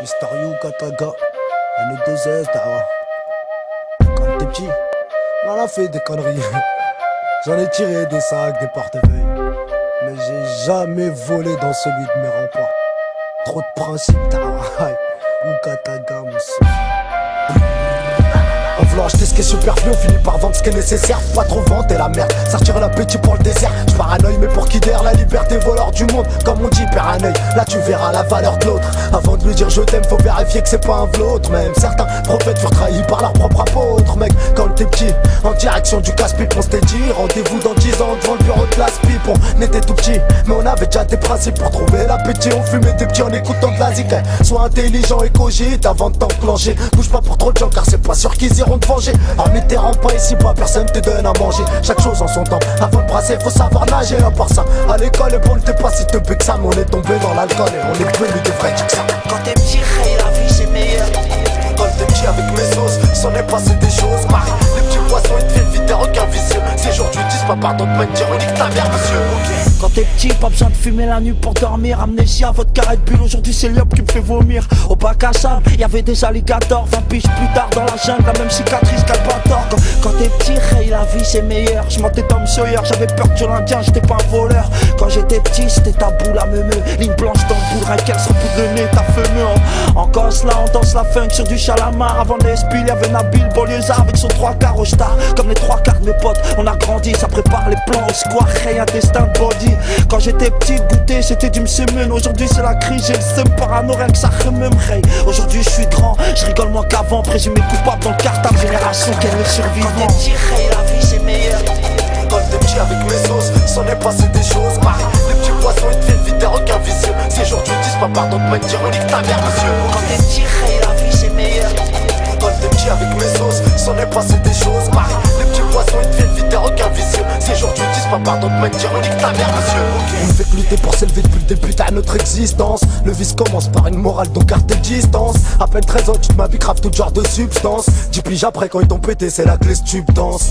Mister You Kataga, N2S, Dawa. Quand t'es petit, on a fait des conneries. J'en ai tiré des sacs, des portefeuilles. Mais j'ai jamais volé dans celui de mes remparts. Trop de principes, Dawa. Ou Kataga, monsieur. En voulant acheter ce qui est superflu, on finit par vendre ce qui est nécessaire. Faut pas trop vanter la merde, sortir l'appétit pour le désert. J'paranoïe mais pour qui dère la liberté, voleur du monde. Comme on dit, perd un œil, là tu verras la valeur de l'autre. Avant de lui dire je t'aime, faut vérifier que c'est pas un vôtre. Même certains prophètes furent trahis par leur propre apôtre. Mec, quand t'es petit, en direction du casse-pipe, on s'était dit rendez-vous dans 10 ans devant le bureau de classe pipe. On était tout petit, mais on avait déjà des principes pour trouver l'appétit. On fumait des petits en écoutant de la zik. Sois intelligent et cogite avant de t'enclencher. Bouge pas pour trop de gens car c'est pas sûr qu'ils iront te venger. Hormis tes rangs pas ici pas personne te donne à manger. Chaque chose en son temps, avant de brasser faut savoir nager. À part ça, à l'école et bon t'es pas si te que ça. Mais on est tombé dans l'alcool et on est devenu des vrais dicks. Quand t'es petit, hey, la vie c'est meilleur. Quand t'es petit avec mes sauces, s'en est passé des choses. Marie, les petits poissons ils deviennent vite des requins vicieux. Ces jours tu dis pas pardon de mentir, on nique ta mère monsieur. Quand t'es petit, pas besoin de fumer la nuit pour dormir. Amnésia, votre carré de bulle, aujourd'hui c'est l'homme qui me fait vomir. Au bac à sable, y'avait des alligators. 20 piges plus tard dans la jungle, la même cicatrice qu'Albator. Quand t'es petit, hey, la vie c'est meilleur. J'mentais Tom Sawyer, j'avais peur de l'Indien, j'étais pas un voleur. Quand j'étais petit, c'était tabou la meumeux. Ligne blanche dans le bout, qu'elle se repousse le nez, t'as fumé. En gosse là, on danse la funk sur du chalamar. Avant les spill, y'avait Nabil Bolliezard avec son 3 quarts au star. Comme les 3 quarts de mes potes, on a grandi, ça prépare les plans au square. Hey, un destin de body. Quand j'étais petit, goûter c'était du msemen. Aujourd'hui c'est la crise, j'ai le seum parano, rien que ça remum. Hey, aujourd'hui je suis grand, je rigole moins qu'avant. Présumé coupable dans le cartable, génération qu'elle est survivante. Quand t'es petit, hey, la vie c'est meilleur. Quand t'es petit avec mes sauces, s'en est passé des choses. Marie, les petits poissons ils deviennent vite des requins vicieux. Ces jours tu dis pas pardon de mentir, on nique ta mère monsieur. Quand t'es petit, hey, la vie c'est meilleur. Quand t'es petit avec mes sauces, s'en est passé des choses. Marie, les petits poissons ils deviennent vite des requins vicieux. Ces jours tu dis pas pardon de mentir, on nique ta mère monsieur. On ne fait que lutter pour s'élever depuis le début de notre existence. Le vice commence par une morale donc garde tes distances. À peine 13 ans tu te m'habilles grave tout genre de substance. 10 piges après quand ils t'ont pété c'est la clé stupidance.